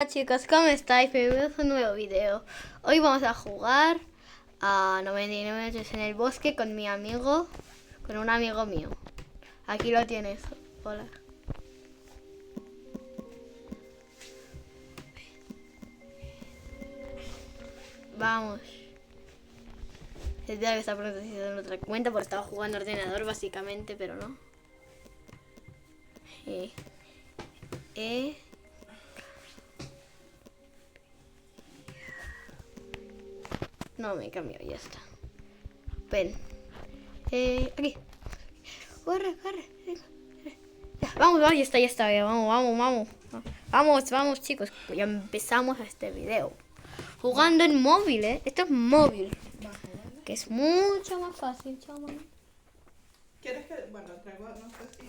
Chicos, ¿cómo estáis? Bienvenidos a un nuevo video. Hoy vamos a jugar a 99 noches en el bosque con mi amigo, con un amigo mío. Aquí lo tienes. Hola. Vamos. Es verdad que está protegido en otra cuenta porque estaba jugando ordenador básicamente, pero no. No, me cambió, ya está. Ven. Aquí. Corre. Ya, vamos, ya está. Ya, vamos. Vamos, chicos. Ya empezamos este video. Jugando en móvil, ¿eh? Esto es móvil. Que es mucho más fácil, chaval. ¿Quieres que, bueno, traigo, no sé si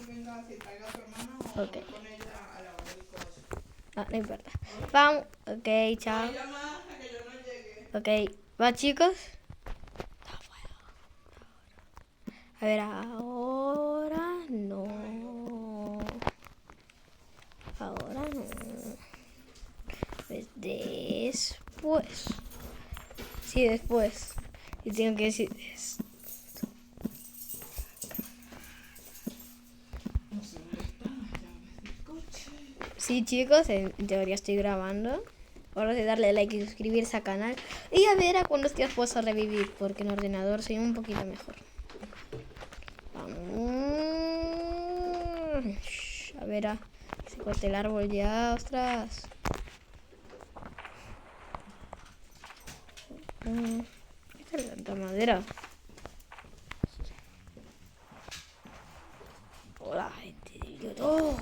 traiga a tu hermana o Ok. voy con ella a lavar el coche? No importa. Vamos. Ok, chao. No llamas a que yo no llegue. Ok, va, chicos. A ver, ahora no. Ahora no. Pues después. Sí, después. Y tengo que decir esto. No sé dónde están las llaves del coche. Sí, chicos, en teoría estoy grabando. Ahora de darle like y suscribirse al canal. Y a ver a cuántos días puedo revivir. Porque en ordenador soy un poquito mejor. Vamos. A ver, se corte el árbol ya, ostras. Esta es tanta madera. Hola, gente de YouTube.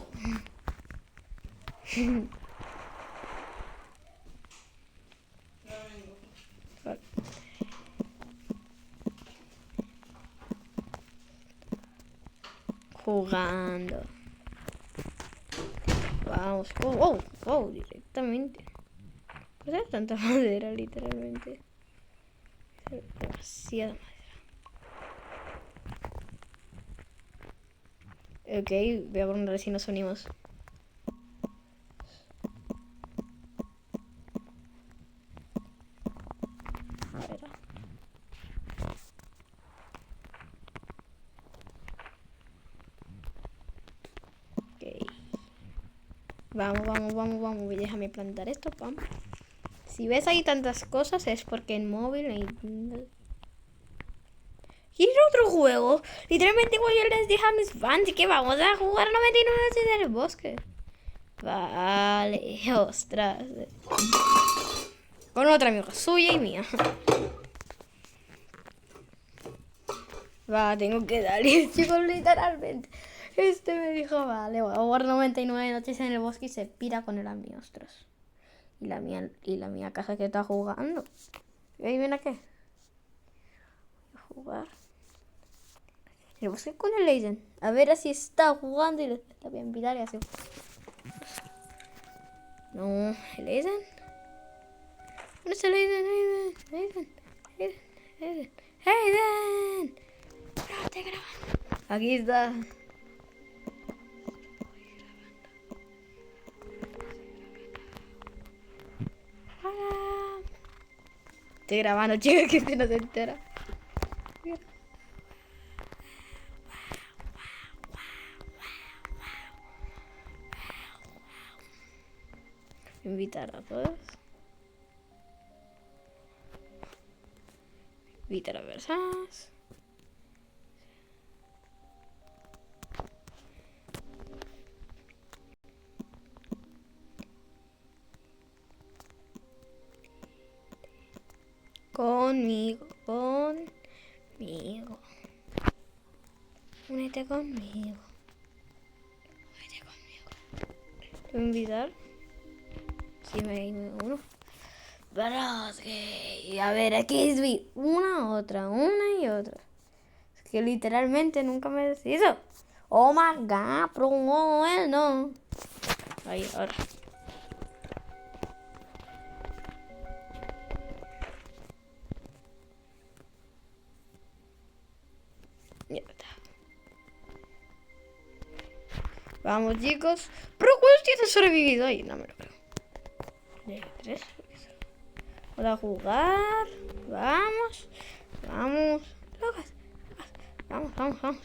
Ya vengo. Jugando. Vamos. Oh, directamente. ¿Por qué hay tanta madera, literalmente? Demasiada madera. Ok, voy a poner si nos unimos. A ver. Ok. Vamos. Déjame plantar esto, pam. Si ves ahí tantas cosas es porque en móvil hay... ¿Quieres otro juego? Literalmente igual yo les dije a mis fans que vamos a jugar 99 noches en el bosque. Vale, ostras. Con otra amiga suya y mía. Va, tengo que darle, chicos, literalmente. Este me dijo, vale, voy a jugar 99 noches en el bosque y se pira con el amigo, ostras. Y la mía casa que está jugando. ¿Y ahí viene a qué? Voy a jugar. El bosque con el Leiden. A ver si está jugando y le voy a invitar y así. No, el Leiden. ¿Dónde está el Leiden? No, te grabando. Aquí está. Hola. Estoy grabando, chicos, que si no se entera. Invitar a todos. Invitar a personas. Conmigo. Únete conmigo. ¿Te voy a invitar? Sí, me uno. Verás que... A ver, aquí es una y otra. Es que literalmente nunca me decido. Oh my god, pero bueno. Ahí, ahora. Ya está. Vamos, chicos. ¿Pero cuántos días han sobrevivido ahí? No me lo creo. De 3. Para jugar. Vamos. Vamos. Locas. Vamos, vamos, vamos.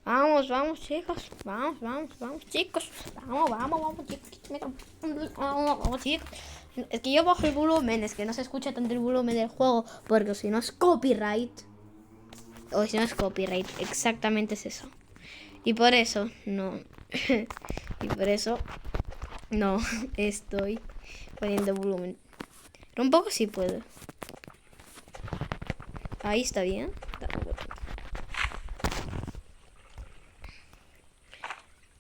Vamos, vamos, chicos. Vamos, vamos, vamos, chicos. Vamos, vamos, vamos, chicos. Vamos, chicos. Es que yo bajo el volumen, es que no se escucha tanto el volumen del juego, porque si no es copyright. O si no es copyright, exactamente es eso. Y por eso no. Y por eso no estoy poniendo volumen. Pero un poco sí puedo. Ahí está bien.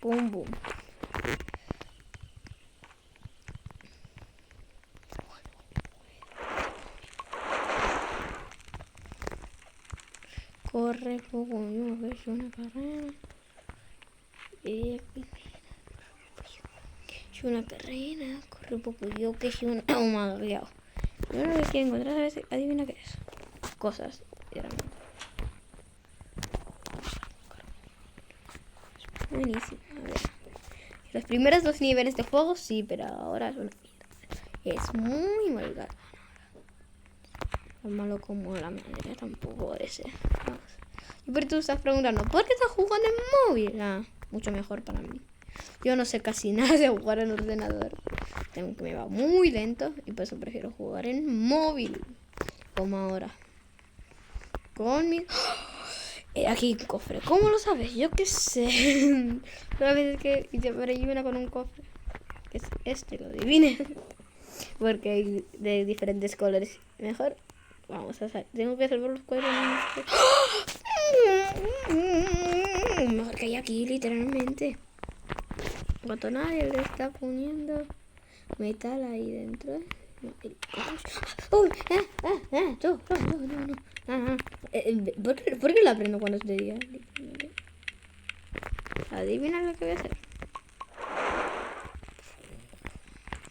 Boom, boom. Corre poco, yo que es una carrera. Es una carrera, corre poco, yo que es una... Oh, madre, yo lo que quiero encontrar a veces, adivina qué es. Cosas, buenísimo, a ver. Los primeros 2 niveles de juego sí, pero ahora es una mierda. Es muy malgada. Tan malo como la madre, tampoco ese. Vamos. Y por tú estás preguntando, ¿por qué estás jugando en móvil? Ah, mucho mejor para mí. Yo no sé casi nada de jugar en ordenador. Tengo que me va muy lento y por eso prefiero jugar en móvil. Como ahora. Con mi... Aquí un cofre. ¿Cómo lo sabes? Yo qué sé. Todas las veces que siempre hay una con un cofre. Que es este, lo adivine. Porque hay de diferentes colores. Mejor vamos a hacer. Tengo que salvar los cuadros. Mejor que hay aquí, literalmente. Cuanto nadie le está poniendo metal ahí dentro. ¡Uy! No. ¿Por qué la aprendo cuando es de día? Adivina lo que voy a hacer.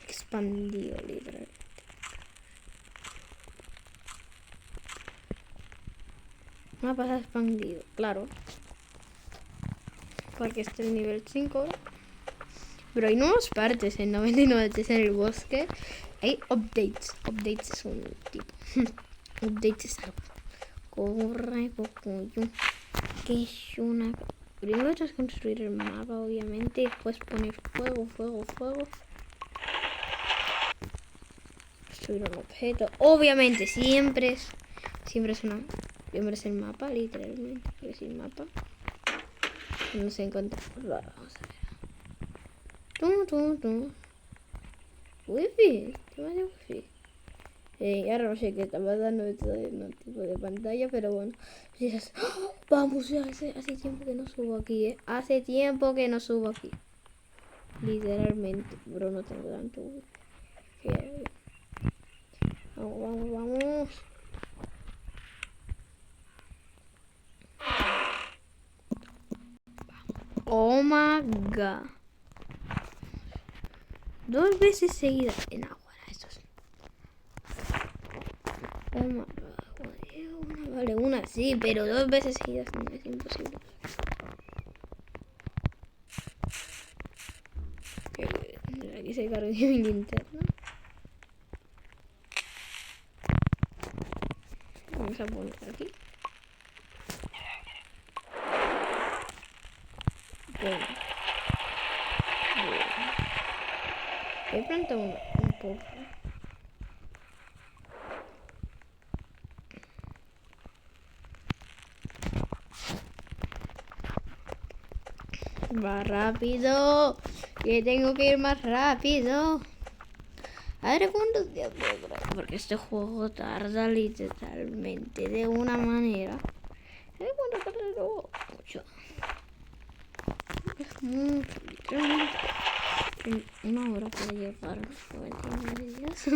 Expandido, literalmente. Mapa expandido, claro. Porque este es el nivel 5. Pero hay nuevas partes en 99 en el bosque. Hay updates. Updates es un tipo. Updates es algo. Corre, cocoyo. Que es una... Primero tienes que construir el mapa, obviamente. Después poner fuego. Construir un objeto. Obviamente, siempre es el mapa, literalmente. Porque sin mapa no se encuentra. Vamos a ver. Wifi, ¿qué más de wifi? Ahora no sé qué estaba dando de todo el tipo de pantalla, pero bueno. Vamos, hace tiempo que no subo aquí, Hace tiempo que no subo aquí. Literalmente, bro, no tengo tanto wifi. Vamos. Oh my god. 2 veces seguidas en agua. Esto es... Oh my god. Vale, una sí, pero 2 veces seguidas no es imposible. Aquí se cargó mi linterna. Vamos a poner aquí. He plantado un poco. Va rápido. Que tengo que ir más rápido. A ver cuántos días puedo durar. Porque este juego tarda literalmente de una manera. A ver cuánto tarda mucho. Es mucho, literalmente. En 1 hora para llegar 99 días.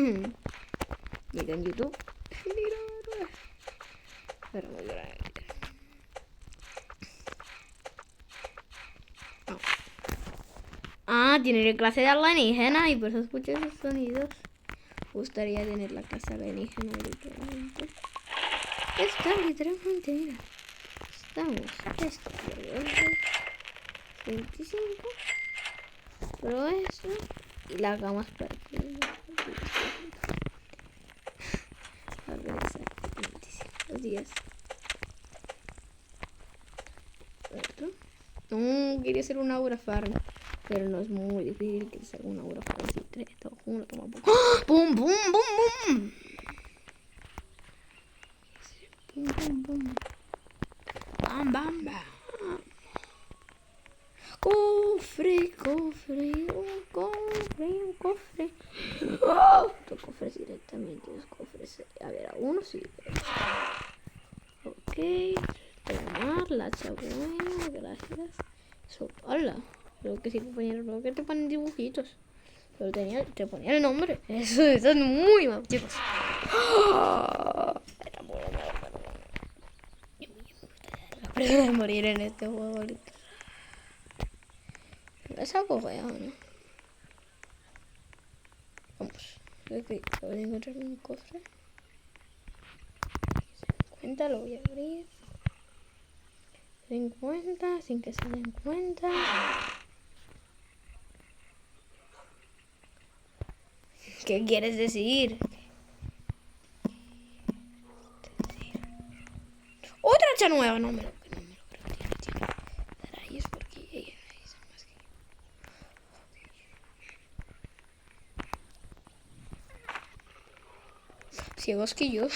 Llega en YouTube. Pero muy grande. No. Ah, tiene clase de alienígena y por eso escuché esos sonidos. Me gustaría tener la clase alienígena literalmente. Está literalmente, mira. Estamos. Esto. 25. Pero eso. Y la hagamos para que... A ver, exacto, 25 días. ¿Otro? No, quería hacer una aura farm. Pero no es muy difícil que se haga una aura farm. Si 3, 2, 1, toma, pum. ¡Ah! ¡Bum, bum, bum, bum! Bum, bum, bum. Bam, bam, bam. Cofre, cofre, un cofre, un cofre. ¡Oh! Dos cofres directamente, dos cofres. A ver, a uno sí. Ok. Tomar la buena, gracias. Hola. Creo que sí, compañero. Creo que te ponen dibujitos. Pero te ponía el nombre. Eso es muy mal, chicos. Era muy malo, pero la presa de morir en este juego ahorita. Es algo feo, ¿no? Vamos. Creo que acabo de encontrar un cofre. 50, lo voy a abrir. 50, sin que se den cuenta. ¿Qué quieres decir? Otra hacha nueva, no me lo creo, tiene. Ahí es porque ella es más que ciegos que yo.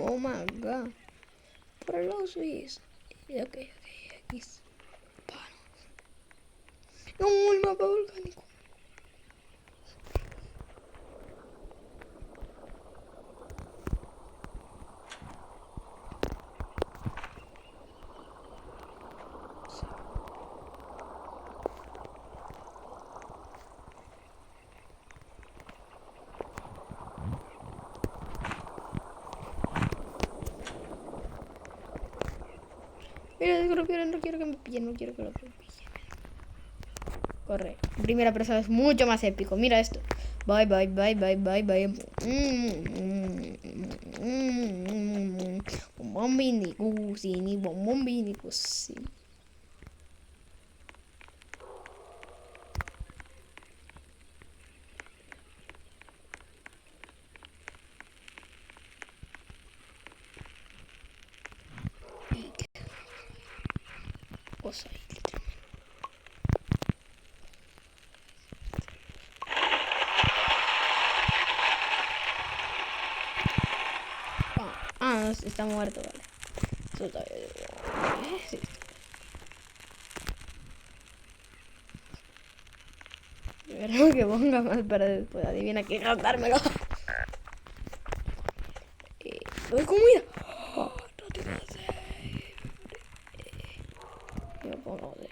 Oh my god. Por los Luis. Ok, aquí. No, el mapa volcánico. Mira, no quiero que me pillen, no quiero que lo pillen. Corre. Primera persona es mucho más épico. Mira esto. Bye, bye, bye, bye, bye, bye. Bombini, cusini, bombini, cusini. Cosa ahí. Ah, no, está muerto, vale. Eso está bien. Sí. Espero que ponga más para después. Adivina que gastármelo. ¡Ay, comida! Oh, no te lo sé. Yo pongo de...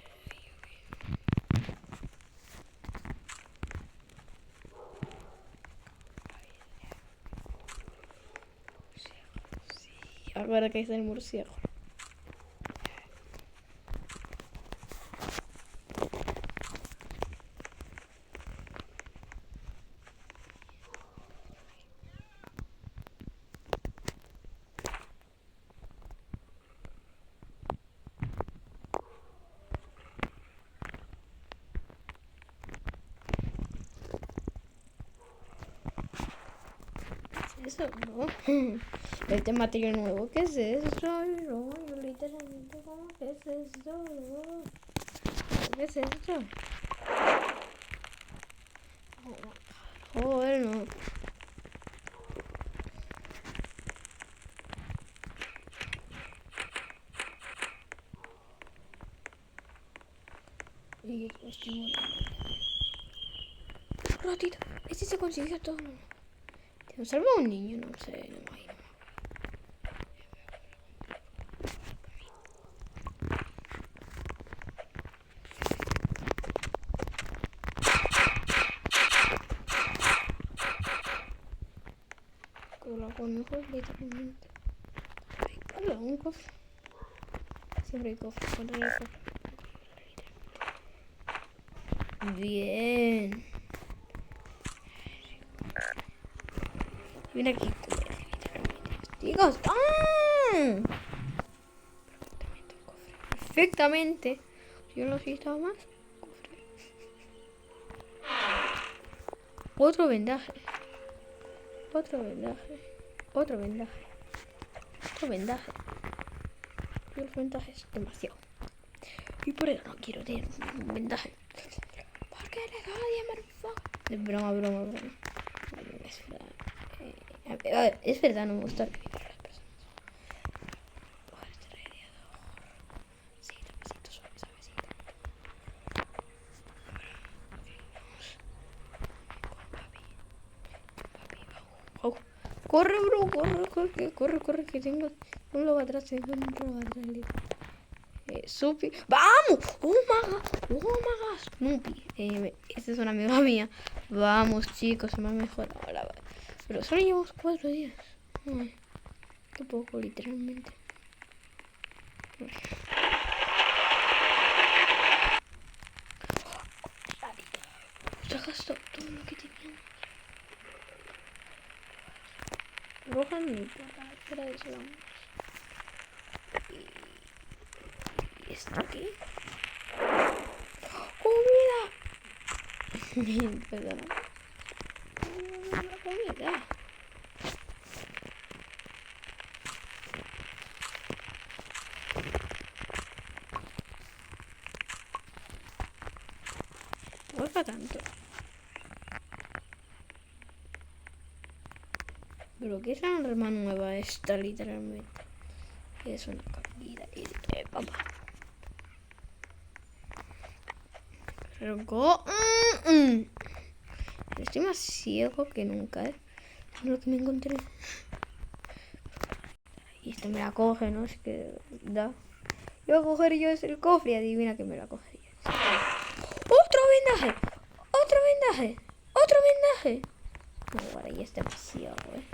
Sí, ahora que es el murciélago. Eso, ¿no? Este material nuevo, ¿qué es eso? No, yo literalmente, ¿cómo que es eso? ¿Qué es esto? Joder, no. Y después tengo un ratito. Este se consiguió todo. ¿Te salvó un niño? No sé, no imagino. Con la conejos, literalmente. Hola, un cofre. Siempre hay cofre, siempre hay cofre. Bien. Mira aquí. Digo, ¡ah! Perfectamente. Yo no necesitaba más. Cofre. Otro vendaje. Otro vendaje. Otro vendaje. Otro vendaje. Y el vendaje es demasiado. Y por eso no quiero tener un vendaje. Porque le odio, motherfucker. Es broma, broma, broma. Es verdad. Es verdad, no me gusta revivir a las personas. Coger este radiador. Sí, suavecito, suave, suavecito. Oh. Corre, bro, corre, que tengo un lobo atrás, Supi. ¡Vamos! ¡Oh, maga! Snoopy. Esta es una amiga mía. Vamos, chicos, se me ha mejorado ahora. Pero solo llevamos 4 días. Ay, qué poco, literalmente. Se ha gastado todo lo que teníamos. Roja ni para fuera de eso, vamos. ¿Y esto qué? ¡Comida! Perdona. Comida. No es para tanto. Pero ¿qué es la arma nueva esta, literalmente? Es una comida y de papá. Pero estoy más ciego que nunca, ¿eh? Es lo que me encontré. Y esto me la coge, ¿no? Es que da. Iba a coger yo el cofre y adivina que me la coge yo. ¡Otro vendaje! ¡Otro vendaje! ¡Otro vendaje! No, ahora ya está demasiado, ¿eh?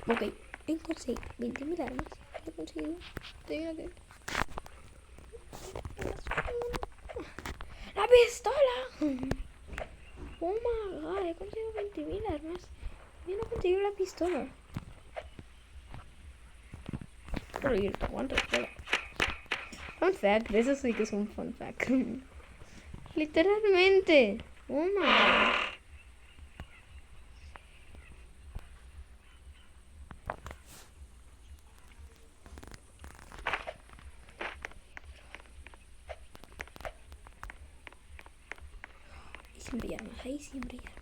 Ok, he conseguido 20.000 armas. He conseguido. Adivina qué. ¡La pistola! Oh my god, he conseguido 20.000 armas. Yo no conseguí la pistola. Pero ¿cuánto espera? Fun fact, eso sí que es un fun fact. Literalmente. Oh my god. Ahí siempre hay armas, ahí siempre hay armas.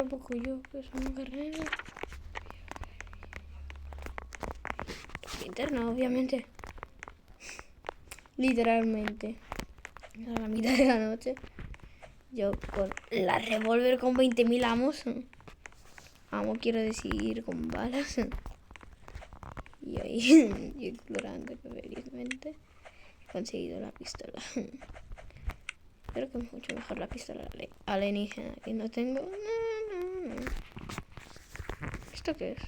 Poco yo, que es una carrera. Linterna, obviamente. Literalmente. A la mitad de la noche. Yo con la revólver con 20.000 amos. Amo quiero decir con balas. Y ahí yo explorando felizmente. He conseguido la pistola. Creo que es mucho mejor la pistola alienígena que no tengo. No. ¿Esto qué es?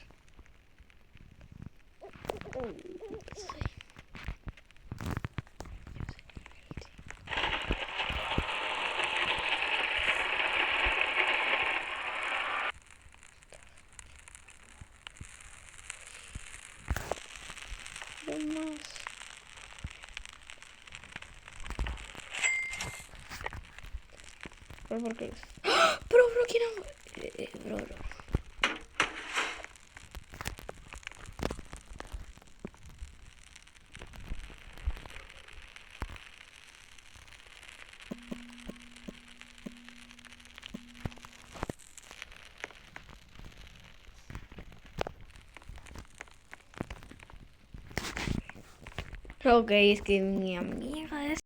Más. ¿Pero por qué? ¡Ah! Bro, ¿quién ha...? Bro. Ok, es que mi amiga es...